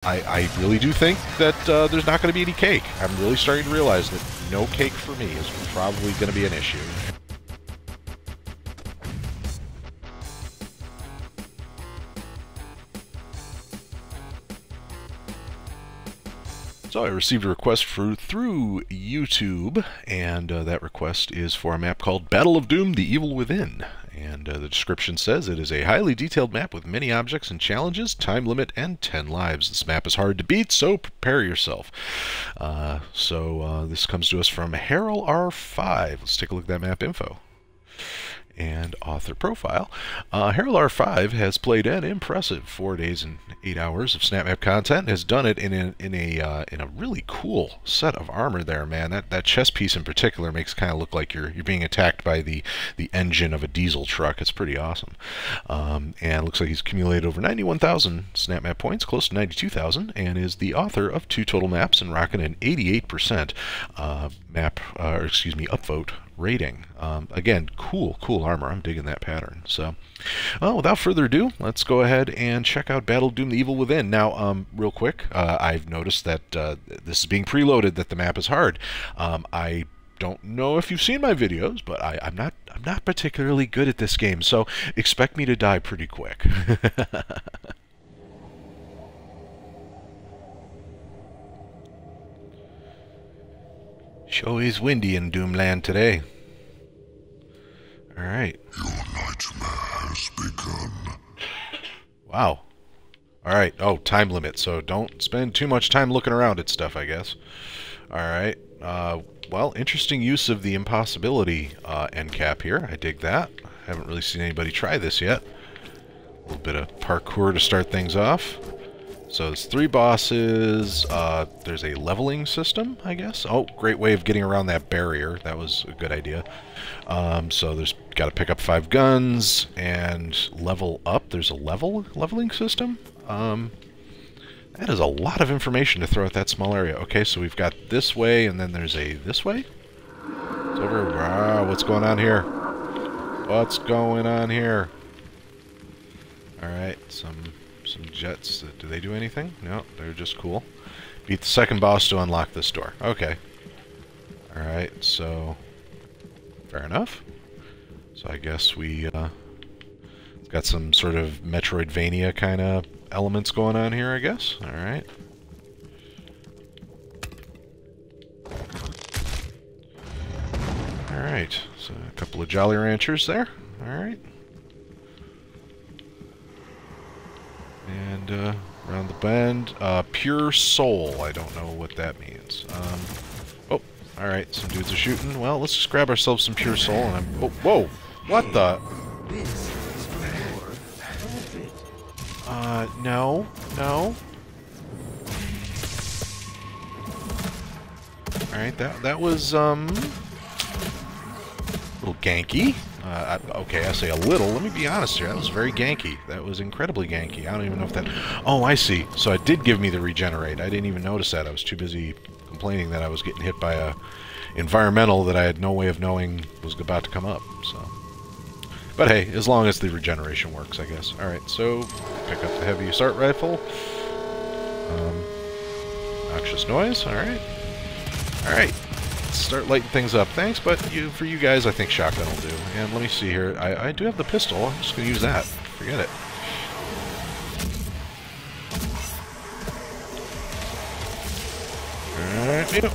I really do think that there's not going to be any cake. I'm really starting to realize that no cake for me is probably going to be an issue. So I received a request through YouTube, and that request is for a map called Battle of Doom: The Evil Within. And the description says it is a highly detailed map with many objects and challenges, time limit, and 10 lives. This map is hard to beat, so prepare yourself. This comes to us from harelr5. Let's take a look at that map info and author profile. harelr5 has played an impressive 4 days and 8 hours of SNAPMAP content and has done it in a really cool set of armor there, man. That chest piece in particular makes it kind of look like you're being attacked by the engine of a diesel truck. It's pretty awesome. And it looks like he's accumulated over 91,000 SNAPMAP points, close to 92,000, and is the author of 2 total maps and rocking an 88% upvote rating. Again, cool armor. I'm digging that pattern. So, well, without further ado, let's go ahead and check out Battle of Doom: The Evil Within. Now, real quick, I've noticed that this is being preloaded, that the map is hard. I don't know if you've seen my videos, but I'm not particularly good at this game, so expect me to die pretty quick. Sure is windy in Doomland today. Alright. Your nightmare has begun. Wow. Alright. Oh, time limit, so don't spend too much time looking around at stuff, I guess. Alright. Well, interesting use of the impossibility end cap here. I dig that. Haven't really seen anybody try this yet. A little bit of parkour to start things off. So there's 3 bosses, there's a leveling system, I guess. Oh, great way of getting around that barrier. That was a good idea. So there's got to pick up 5 guns and level up. There's a leveling system. That is a lot of information to throw at that small area. Okay, so we've got this way, and then there's a this way? It's over. Wow, what's going on here? What's going on here? Alright, some jets. Do they do anything? No, they're just cool. Beat the second boss to unlock this door. Okay. Alright, so fair enough. So I guess we got some sort of Metroidvania kind of elements going on here, I guess. Alright. Alright, so a couple of Jolly Ranchers there. Alright. And around the bend, pure soul. I don't know what that means. Oh, all right. Some dudes are shooting. Well, let's just grab ourselves some pure soul. And oh, whoa! What the? No. All right, that was a little ganky. Okay, I say a little. Let me be honest here. That was very ganky. That was incredibly ganky. I don't even know if that... Oh, I see. So it did give me the regenerate. I didn't even notice that. I was too busy complaining that I was getting hit by a environmental that I had no way of knowing was about to come up. So, but hey, as long as the regeneration works, I guess. Alright, so pick up the heavy assault rifle. Noxious noise. Alright. Alright. Start lighting things up. Thanks, but for you guys, I think shotgun will do. And let me see here. I do have the pistol. I'm just going to use that. Forget it. Alright, yep.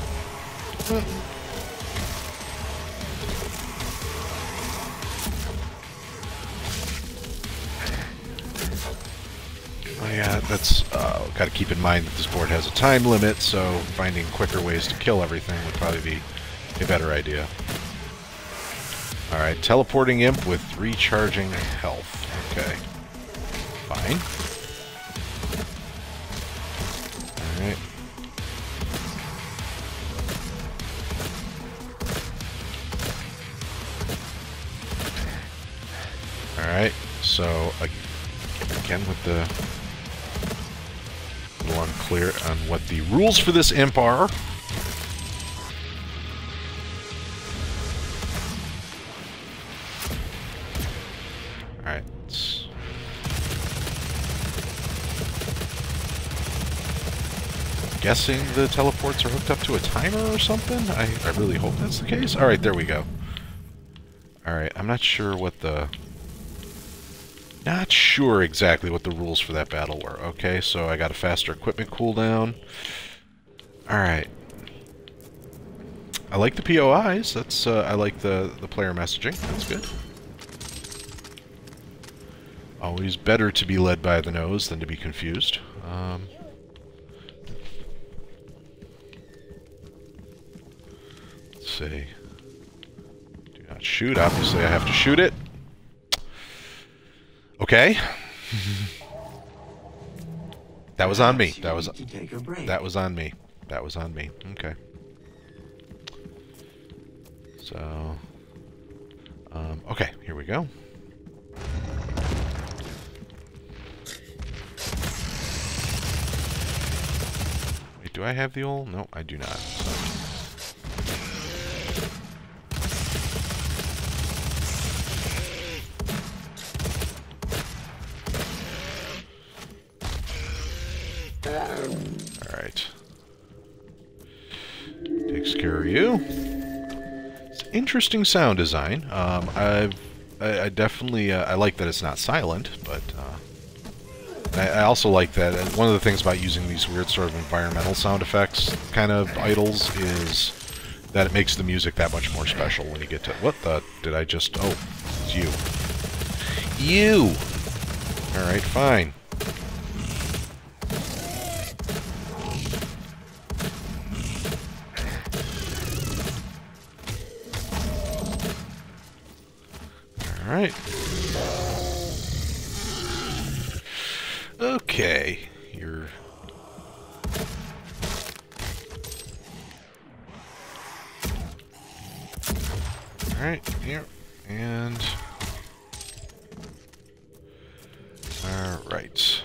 Oh yeah, that's got to keep in mind that this board has a time limit, so finding quicker ways to kill everything would probably be a better idea. Alright, teleporting imp with recharging health. Okay. Fine. Alright. Alright, so again with the little unclear on what the rules for this imp are. Alright. guessing the teleports are hooked up to a timer or something. I really hope that's the case. Alright, there we go. Alright, I'm not sure what the... Not sure exactly what the rules for that battle were. Okay, so I got a faster equipment cooldown. Alright. I like the POIs. That's, I like the player messaging. That's good. Always better to be led by the nose than to be confused. Let's see. Do not shoot. Obviously, I have to shoot it. Okay. That was on me. That was on me. That was on me. Okay. So, okay, here we go. Wait, do I have the old? No, I do not. So. Alright. Takes care of you. It's interesting sound design. I definitely I like that it's not silent, but I also like that one of the things about using these weird sort of environmental sound effects kind of idols is that it makes the music that much more special when you get to... What the... Did I just... Oh, it's you. You! Alright, fine. Alright. Okay. You're... Alright, here. And... Alright.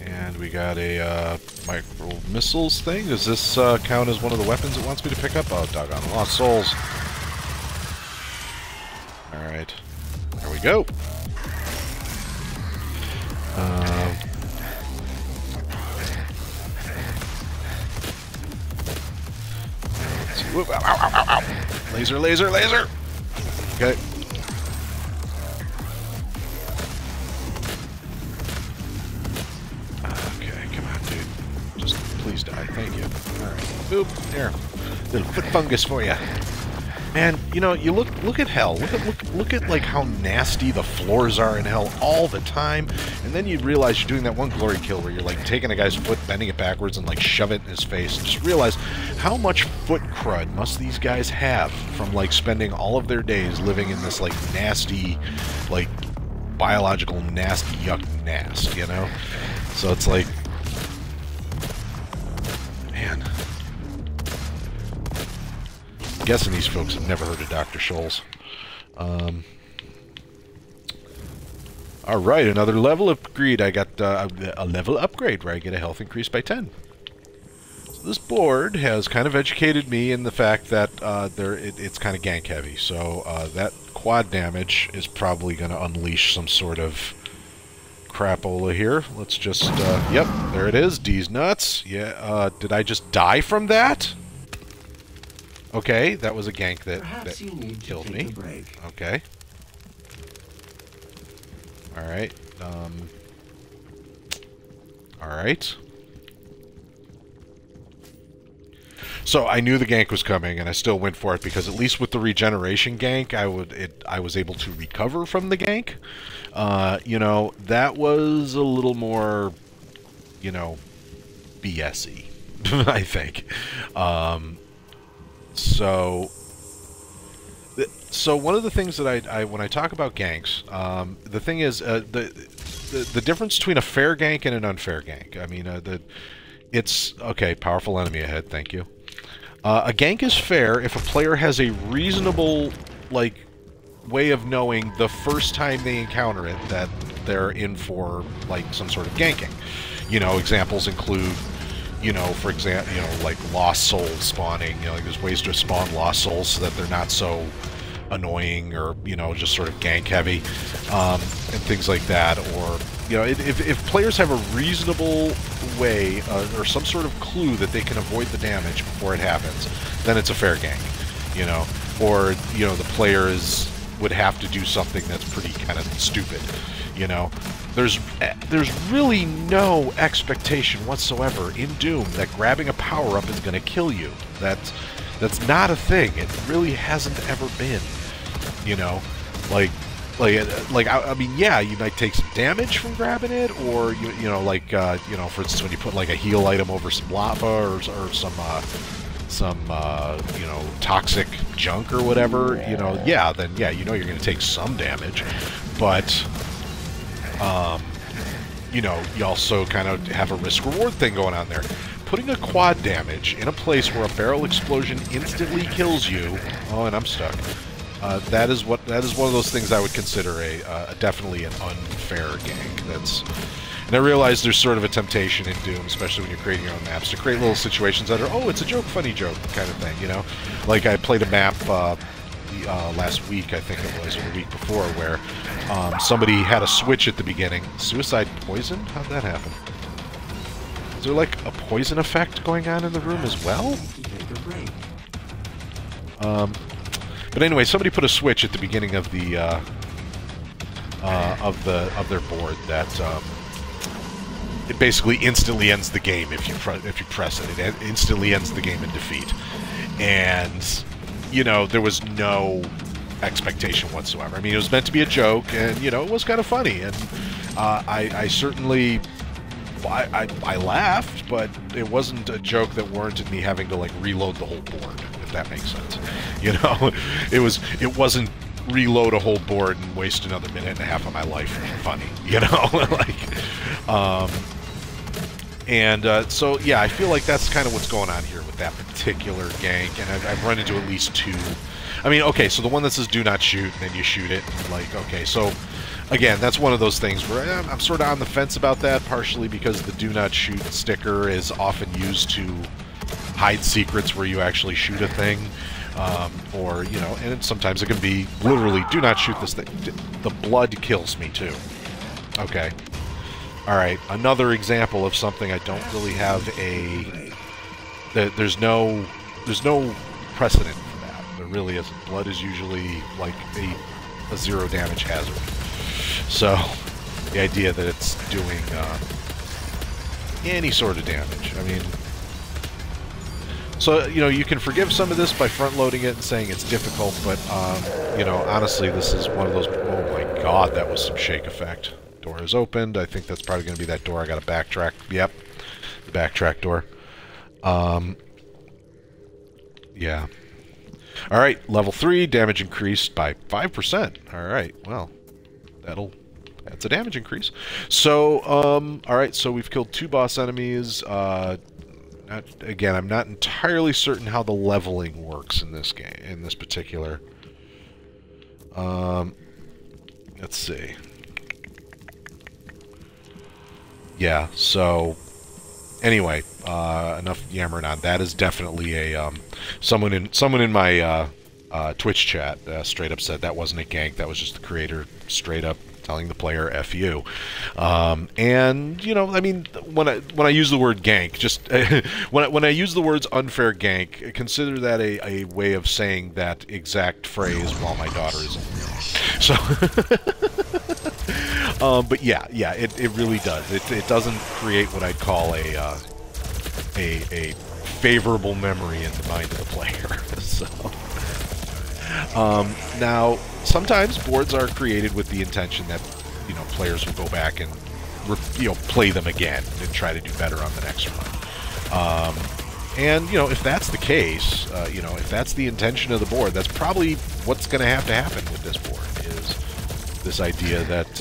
And we got a micro missiles thing. Does this count as one of the weapons it wants me to pick up? Oh, doggone. Lost souls. Alright. There we go. Let's see. Whoop, ow, ow, ow, ow. Laser, laser, laser! Okay. Okay, come on, dude. Just please die. Thank you. Alright. Boop. There. Little foot fungus for you. And you know, you look at hell. Look at like how nasty the floors are in hell all the time, and then you realize you're doing that one glory kill where you're like taking a guy's foot, bending it backwards, and like shove it in his face. And just realize how much foot crud must these guys have from like spending all of their days living in this like nasty, like biological nasty yuck nast, you know? So it's like, man. I'm guessing these folks have never heard of Dr. Scholl's. Alright, another level upgrade. I got a level upgrade where I get a health increase by 10. So this board has kind of educated me in the fact that it's kind of gank heavy. So that quad damage is probably going to unleash some sort of crapola here. Let's just, yep, there it is. D's nuts. Yeah, did I just die from that? Okay, that was a gank that killed me. Okay. Alright. Alright. So I knew the gank was coming, and I still went for it because at least with the regeneration gank, I was able to recover from the gank. You know, that was a little more, you know, BS-y, I think. So one of the things that I when I talk about ganks, the thing is the difference between a fair gank and an unfair gank. I mean, it's okay. Powerful enemy ahead. Thank you. A gank is fair if a player has a reasonable like way of knowing the first time they encounter it that they're in for like some sort of ganking. You know, examples include, you know, for example, you know, like lost souls spawning. You know, like there's ways to spawn lost souls so that they're not so annoying or, you know, just sort of gank heavy, and things like that. Or, you know, if players have a reasonable way or some sort of clue that they can avoid the damage before it happens, then it's a fair gank, you know. Or, you know, the player would have to do something that's pretty kind of stupid, you know. There's really no expectation whatsoever in Doom that grabbing a power-up is going to kill you. That's not a thing. It really hasn't ever been, you know. I mean, yeah, you might take some damage from grabbing it, or you know, like you know, for instance, when you put like a heal item over some lava or some you know, toxic junk or whatever, you know, yeah, then yeah, you know, you're going to take some damage, but you know, you also kind of have a risk-reward thing going on there. Putting a quad damage in a place where a barrel explosion instantly kills you. Oh, and I'm stuck. That is one of those things I would consider definitely an unfair gank. And I realize there's sort of a temptation in Doom, especially when you're creating your own maps, to create little situations that are, oh, it's a joke, funny joke kind of thing, you know? Like I played a map last week, I think it was, or the week before, where somebody had a switch at the beginning. Suicide poison? How'd that happen? Is there like a poison effect going on in the room as well? But anyway, somebody put a switch at the beginning of the of their board that it basically instantly ends the game if you press it. It instantly ends the game in defeat, and you know, there was no expectation whatsoever. I mean, it was meant to be a joke, and you know, it was kind of funny, and I certainly. I laughed, but it wasn't a joke that warranted me having to like reload the whole board, if that makes sense. You know, it wasn't reload a whole board and waste another minute and a half of my life funny, you know, like, so yeah, I feel like that's kind of what's going on here with that particular gank, and I've run into at least two. I mean, okay, so the one that says do not shoot, and then you shoot it, like, okay, so again, that's one of those things where I'm sort of on the fence about that, partially because the do not shoot sticker is often used to hide secrets where you actually shoot a thing, or, you know, and sometimes it can be literally, do not shoot this thing. The blood kills me, too. Okay. Alright, another example of something I don't really have there's no precedent for that. There really isn't. Blood is usually like a zero damage hazard. So, the idea that it's doing any sort of damage, I mean... So, you know, you can forgive some of this by front-loading it and saying it's difficult, but, you know, honestly, this is one of those... Oh my god, that was some shake effect. Door is opened. I think that's probably going to be that door. I got to backtrack. Yep. The backtrack door. Yeah. Alright, level 3, damage increased by 5%. Alright, well... That's a damage increase. So, alright, so we've killed 2 boss enemies. Again, I'm not entirely certain how the leveling works in this game, in this particular. Let's see. Yeah, so, anyway, enough yammering on. That is definitely a, someone in my, Twitch chat straight up said that wasn't a gank, that was just the creator straight up telling the player F you. And, you know, I mean, when I use the word gank, just when I use the words unfair gank, consider that a way of saying that exact phrase while my daughter is in So but yeah, it really does. It doesn't create what I'd call a favorable memory in the mind of the player. So now, sometimes boards are created with the intention that, you know, players will go back and, you know, play them again and try to do better on the next one. And, you know, if that's the case, you know, if that's the intention of the board, that's probably what's going to happen with this board, is this idea that,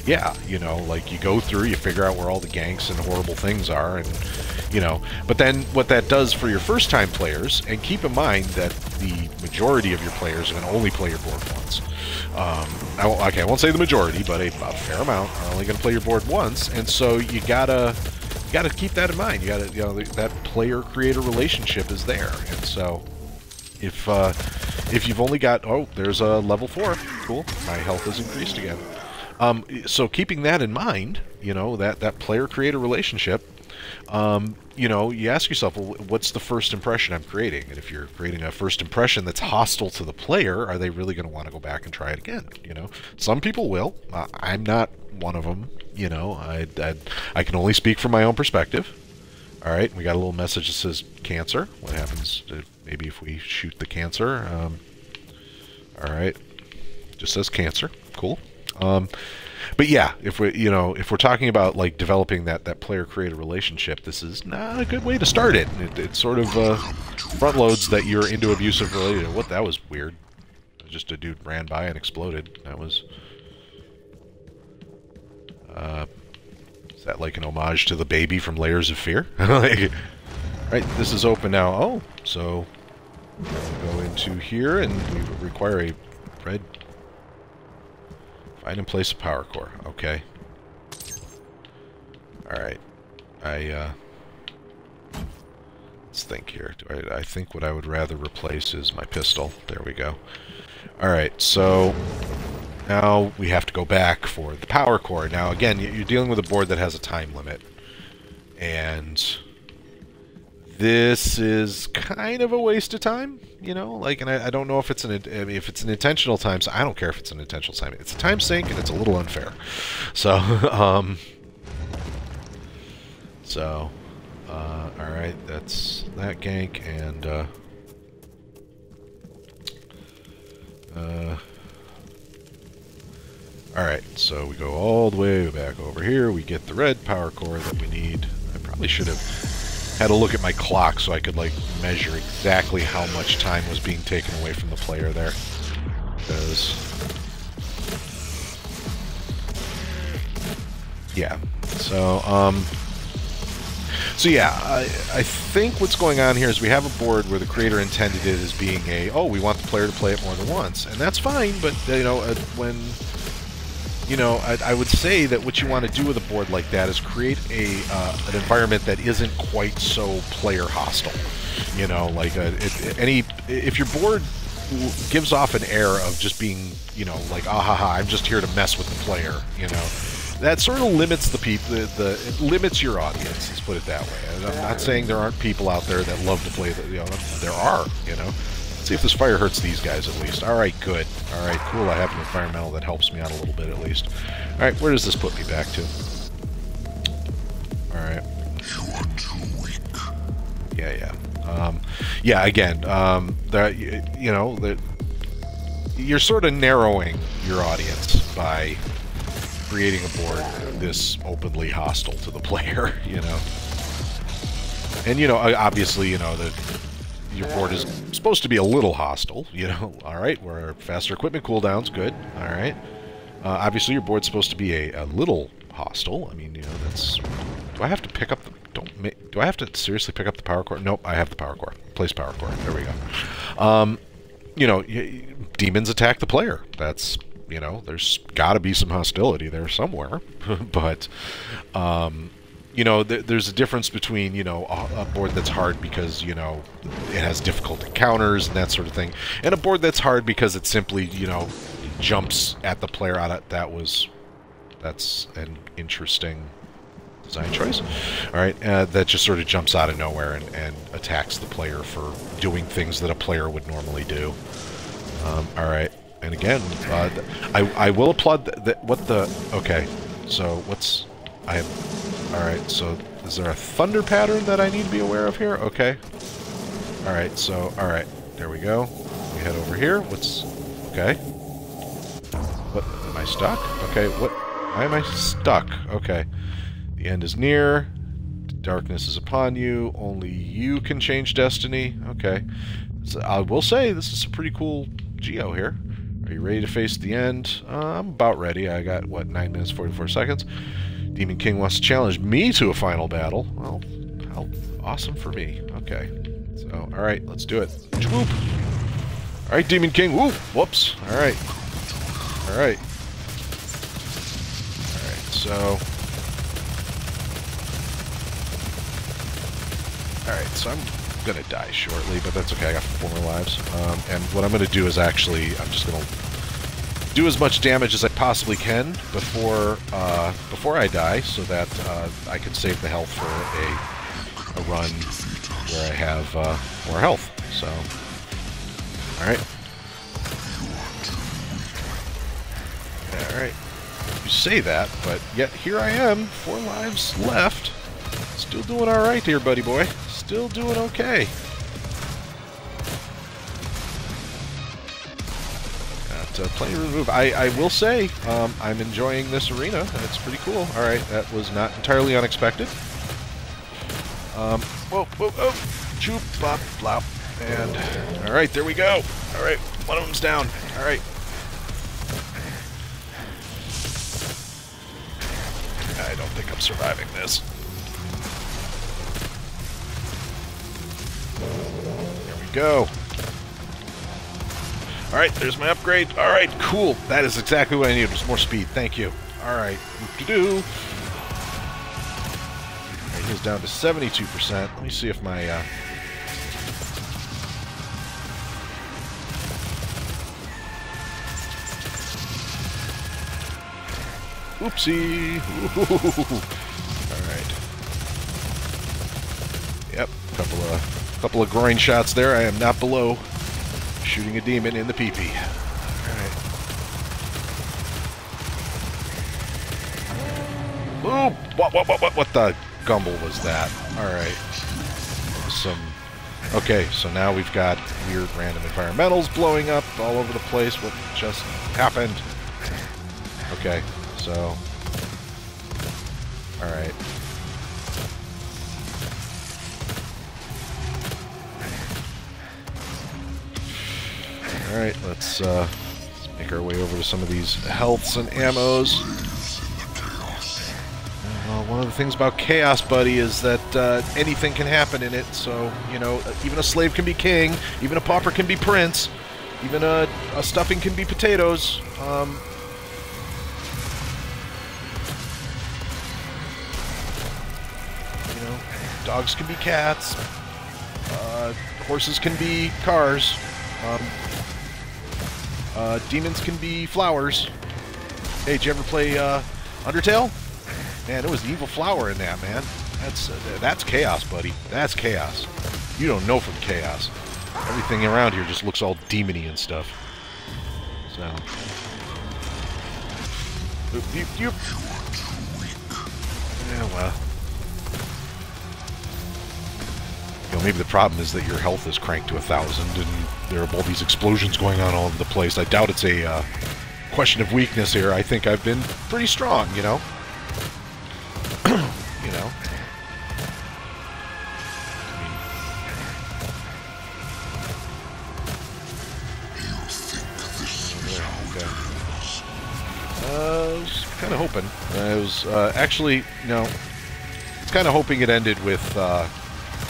yeah, you know, like, you go through, you figure out where all the ganks and horrible things are, and, you know, but then what that does for your first-time players, and keep in mind that the majority of your players are going to only play your board once. Okay, I won't say the majority, but a fair amount are only going to play your board once, and so you gotta keep that in mind. You gotta, you know, that player-creator relationship is there, and so if you've only got, oh, there's a level 4, cool, my health has increased again. So keeping that in mind, you know, that player-creator relationship, you know, you ask yourself, well, what's the first impression I'm creating? And if you're creating a first impression that's hostile to the player, are they really going to want to go back and try it again? You know, some people will. I'm not one of them. You know, I can only speak from my own perspective. All right, we got a little message that says cancer. What happens maybe if we shoot the cancer? All right, just says cancer. Cool. But yeah, if we, you know, if we're talking about like developing that player-creator relationship, this is not a good way to start it. It sort of front loads that you're into abusive related. What, that was weird. Just a dude ran by and exploded. That was. Is that like an homage to the baby from Layers of Fear? Like, right, this is open now. Oh, so we'll go into here and we require a red. Find and place a power core. Okay. Alright. Let's think here. I think what I would rather replace is my pistol. There we go. Alright, so now we have to go back for the power core. Now again, you're dealing with a board that has a time limit. And this is kind of a waste of time, you know, like, and I don't know if it's an intentional time, so I don't care if it's an intentional time. It's a time sink, and it's a little unfair. So, all right, that's that gank, and all right, so we go all the way back over here. We get the red power core that we need. I probably should have had a look at my clock so I could like measure exactly how much time was being taken away from the player there. Because yeah. So yeah, I think what's going on here is we have a board where the creator intended it as being a, oh, we want the player to play it more than once, and that's fine, but you know, when you know, I would say that what you want to do with a board like that is create an environment that isn't quite so player hostile. You know, like if your board gives off an air of just being, you know, like, ah ha ha, I'm just here to mess with the player, you know, that sort of limits the people. It limits your audience. Let's put it that way. And I'm not saying there aren't people out there that love to play. You know, there are. You know. See if this fire hurts these guys at least. Alright, good. Alright, cool. I have an environmental that helps me out a little bit at least. Alright, where does this put me back to? Alright. You are too weak. Yeah. Yeah, again, you know, you're sort of narrowing your audience by creating a board this openly hostile to the player, you know. And, you know, obviously, you know, your board is supposed to be a little hostile, you know. Alright, where faster equipment cooldowns, good. Alright. Obviously your board's supposed to be a little hostile. I mean, you know, that's... Do I have to pick up the... Do I have to seriously pick up the power core? Nope, I have the power core. Place power core. There we go. You know, demons attack the player. That's, you know, there's gotta be some hostility there somewhere. But, you know, there's a difference between, you know, a board that's hard because, you know, it has difficult encounters and that sort of thing, and a board that's hard because it simply, you know, jumps at the player out of... That's an interesting design choice. Alright, that just sort of jumps out of nowhere and attacks the player for doing things that a player would normally do. Alright, and again, I will applaud okay, so what's... Alright, so is there a thunder pattern that I need to be aware of here? Okay. Alright, so, alright, there we go. We head over here. Okay. What, am I stuck? Okay, why am I stuck? Okay. The end is near. Darkness is upon you. Only you can change destiny. Okay. So I will say, this is a pretty cool geo here. Are you ready to face the end? I'm about ready. I got, what, 9 minutes, 44 seconds. Demon King wants to challenge me to a final battle. Well, how awesome for me. Okay. So, alright, let's do it. Whoop! Alright, Demon King. Whoop! Whoops. Alright. Alright. Alright, so... Alright, so I'm gonna die shortly, but that's okay. I got 4 more lives. And what I'm gonna do is actually, I'm just gonna do as much damage as I possibly can before I die, so that I can save the health for a run where I have more health. So, all right. All right. You say that, but yet here I am, 4 lives left. Still doing all right here, buddy boy. Still doing okay. Got plenty to remove. I will say, I'm enjoying this arena. It's pretty cool. All right, that was not entirely unexpected. Whoa, whoa, whoa. Choop, bop, blop. And, all right, there we go. All right, one of them's down. All right. I don't think I'm surviving this. There we go. Alright, there's my upgrade. Alright, cool. That is exactly what I needed, was more speed. Thank you. Alright, whoop-de-doo. Alright, he's down to 72%. Let me see if my... Oopsie! Alright. Yep, couple of groin shots there. I am not below shooting a demon in the pee-pee. Alright. Ooh! What the gumble was that? Alright. Okay, so now we've got weird random environmentals blowing up all over the place. What just happened? Okay. So, alright. Alright, let's make our way over to some of these healths and ammos. Well, one of the things about Chaos, buddy, is that anything can happen in it. So, you know, even a slave can be king, even a pauper can be prince, even a stuffing can be potatoes. Dogs can be cats. Horses can be cars. Demons can be flowers. Hey, did you ever play Undertale? Man, there was an evil flower in that, man. That's chaos, buddy. That's chaos. You don't know from chaos. Everything around here just looks all demony and stuff. So. Oop. Yeah, well. You know, maybe the problem is that your health is cranked to 1,000 and there are all these explosions going on all over the place. I doubt it's a question of weakness here. I think I've been pretty strong, you know? You know? I was kind of hoping. I was actually, no. I was kind of hoping it ended with,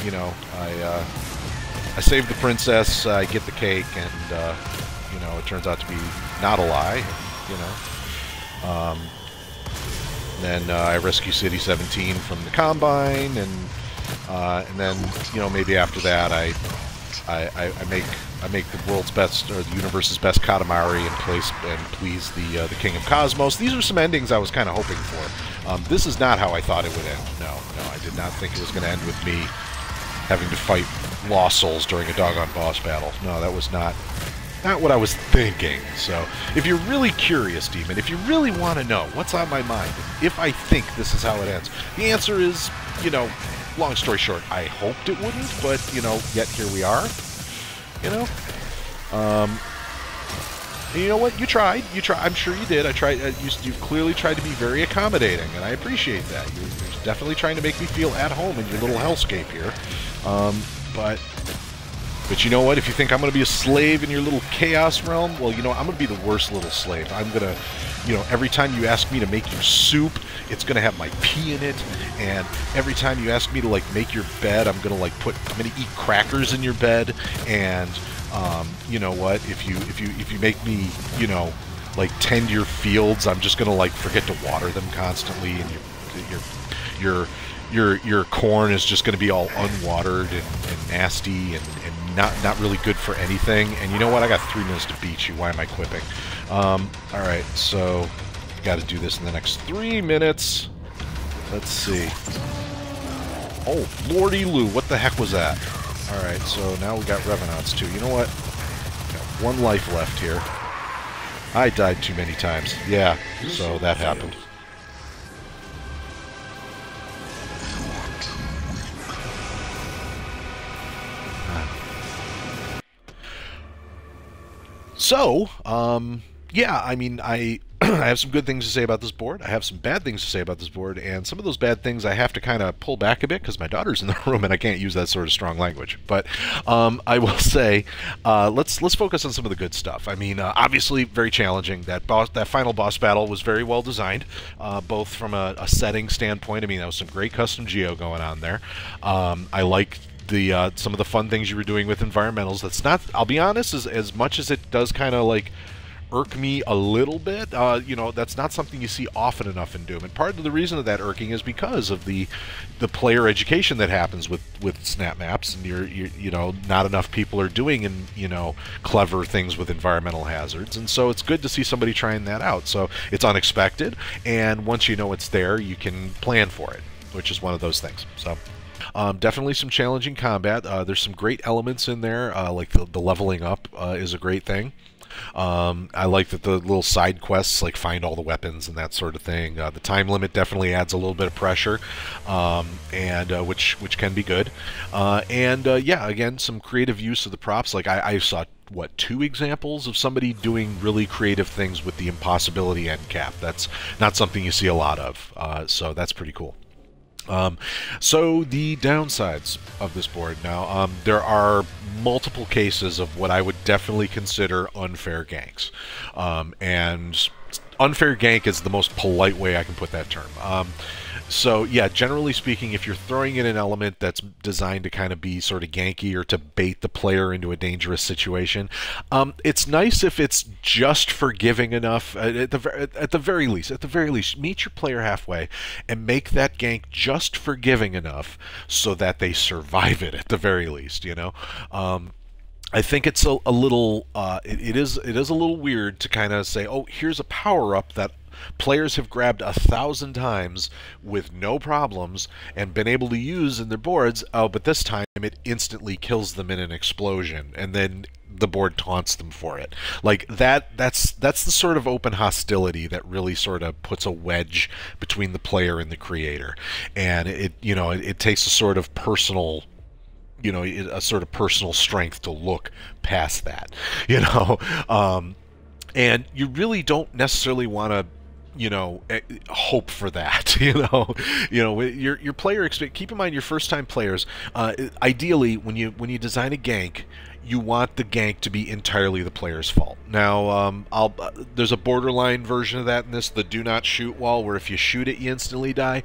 you know, I save the princess, I get the cake, and, you know, it turns out to be not a lie, you know. Then I rescue City 17 from the Combine, and then, you know, maybe after that I make the world's best, or the universe's best Katamari and please the King of Cosmos. These are some endings I was kind of hoping for. This is not how I thought it would end. No, I did not think it was going to end with me having to fight lost souls during a doggone boss battle. No, that was not what I was thinking. So, if you're really curious, Demon, if you really want to know what's on my mind, if I think this is how it ends, the answer is, you know, long story short, I hoped it wouldn't, but, you know, yet here we are. You know? And you know what? You tried. I'm sure you did. I tried. You've clearly tried to be very accommodating, and I appreciate that. You're definitely trying to make me feel at home in your little hellscape here. But you know what? If you think I'm going to be a slave in your little chaos realm, well, you know, I'm going to be the worst little slave. I'm going to, you know, every time you ask me to make you soup, it's going to have my pee in it. And every time you ask me to, like, make your bed, I'm going to, like, I'm going to eat crackers in your bed. And, you know what? If you make me, you know, like, tend your fields, I'm just going to, like, forget to water them constantly. And your corn is just going to be all unwatered and nasty and not really good for anything. And you know what? I got 3 minutes to beat you. Why am I quipping? Alright, so got to do this in the next 3 minutes. Let's see. Oh, lordy Lou, what the heck was that? Alright, so now we got Revenants too. You know what? Got 1 life left here. I died too many times. Yeah, so that happened. So, yeah, I mean, I have some good things to say about this board. I have some bad things to say about this board, and some of those bad things I have to kind of pull back a bit because my daughter's in the room and I can't use that sort of strong language. But I will say, let's focus on some of the good stuff. I mean, obviously very challenging. That final boss battle was very well designed, both from a setting standpoint. I mean, that was some great custom geo going on there. I like some of the fun things you were doing with environmentals. That's not, I'll be honest, as much as it does kind of like irk me a little bit, you know, that's not something you see often enough in Doom. And part of the reason of that irking is because of the player education that happens with snap maps, and you know, not enough people are doing clever things with environmental hazards, and so it's good to see somebody trying that out. So it's unexpected, and once you know it's there, you can plan for it, which is one of those things. So definitely some challenging combat. There's some great elements in there, like the leveling up is a great thing. I like that the little side quests, like find all the weapons and that sort of thing. The time limit definitely adds a little bit of pressure, and which can be good. Yeah, again, some creative use of the props. Like I saw, what, 2 examples of somebody doing really creative things with the impossibility end cap. That's not something you see a lot of, so that's pretty cool. So the downsides of this board. Now, there are multiple cases of what I would definitely consider unfair ganks. And unfair gank is the most polite way I can put that term. So yeah, generally speaking, if you're throwing in an element that's designed to kind of be sort of ganky or to bait the player into a dangerous situation, it's nice if it's just forgiving enough. At the very least, meet your player halfway and make that gank just forgiving enough so that they survive it. At the very least, you know. I think it's a little. It is a little weird to kind of say, oh, here's a power up that players have grabbed 1,000 times with no problems and been able to use in their boards. Oh, but this time it instantly kills them in an explosion, and then the board taunts them for it. Like that's the sort of open hostility that really sort of puts a wedge between the player and the creator, and it takes a sort of personal. A sort of personal strength to look past that, and you really don't necessarily want to hope for that. Your player keep in mind, your first time players, ideally when you design a gank, you want the gank to be entirely the player's fault. Now, there's a borderline version of that in this, the do not shoot wall, where if you shoot it you instantly die.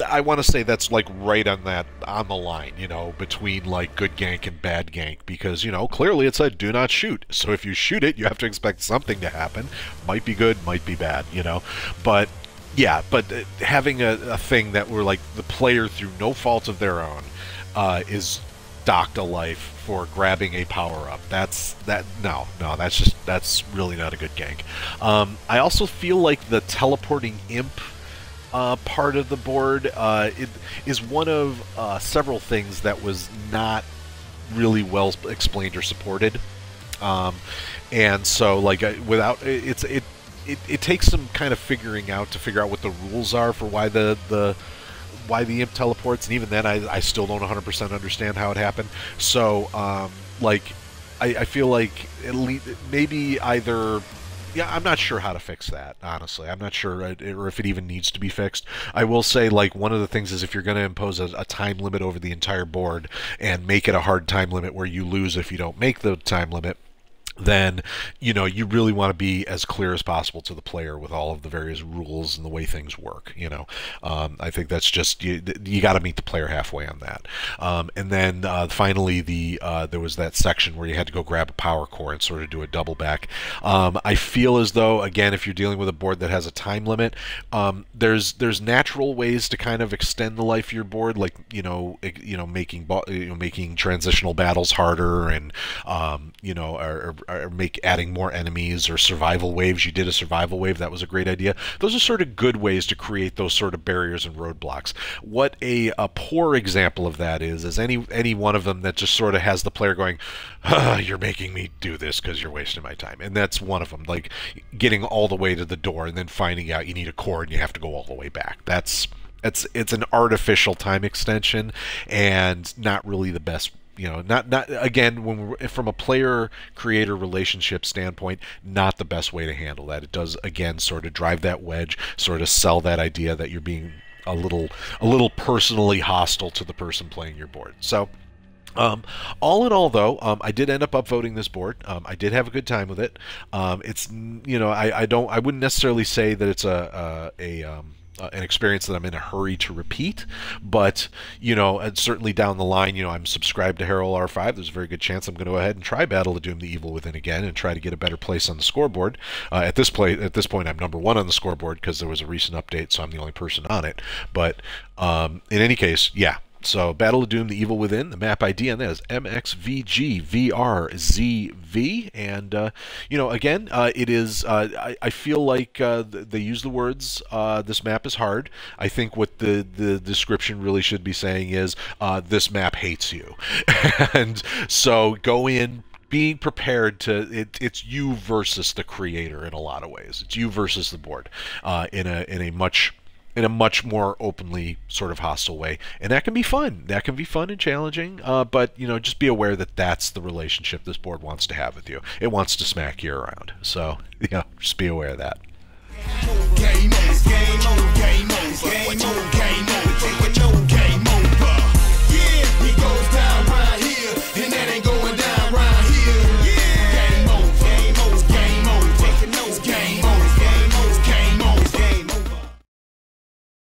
I want to say that's like right on the line, between like good gank and bad gank, because clearly it said do not shoot. So if you shoot it, you have to expect something to happen. Might be good, might be bad, But yeah, having a thing that where like the player through no fault of their own is docked a life for grabbing a power up. That's really not a good gank. I also feel like the teleporting imp part of the board it is one of several things that was not really well explained or supported, and so like without it takes some kind of figuring out to figure out what the rules are for why the imp teleports, and even then I still don't 100% understand how it happened. So I feel like at least maybe either. Yeah, I'm not sure how to fix that, honestly. I'm not sure or if it even needs to be fixed. I will say, like, one of the things is if you're going to impose a time limit over the entire board and make it a hard time limit where you lose if you don't make the time limit, then you really want to be as clear as possible to the player with all of the various rules and the way things work. I think that's just you got to meet the player halfway on that. And then finally, there was that section where you had to go grab a power core and sort of do a double back. I feel as though, again, if you're dealing with a board that has a time limit, there's natural ways to kind of extend the life of your board, like making transitional battles harder, and or or make adding more enemies or survival waves. You did a survival wave, that was a great idea. Those are sort of good ways to create those sort of barriers and roadblocks. What a poor example of that is any one of them that just sort of has the player going, you're making me do this because you're wasting my time. And that's one of them, like getting all the way to the door and then finding out you need a cord and you have to go all the way back. It's an artificial time extension and not really the best. Not again, when from a player creator relationship standpoint, not the best way to handle that. It does again sort of drive that wedge, sort of sell that idea that you're being a little personally hostile to the person playing your board. So all in all, though, I did end up upvoting this board. I did have a good time with it. It's I wouldn't necessarily say that it's an experience that I'm in a hurry to repeat, but and certainly down the line, I'm subscribed to harelr5. There's a very good chance I'm going to go ahead and try Battle of Doom: The Evil Within again and try to get a better place on the scoreboard. At this point, I'm #1 on the scoreboard because there was a recent update, so I'm the only person on it. But in any case, yeah. So, Battle of Doom: The Evil Within, the map ID on that is MXVGVRZV, and again, it is. I feel like they use the words. This map is hard. I think what the description really should be saying is this map hates you, and so go in being prepared to. It's you versus the creator in a lot of ways. It's you versus the board in a much more openly sort of hostile way, and that can be fun. That can be fun and challenging, but just be aware that that's the relationship this board wants to have with you. It wants to smack you around. So just be aware of that. Game over, game over, game over, game over.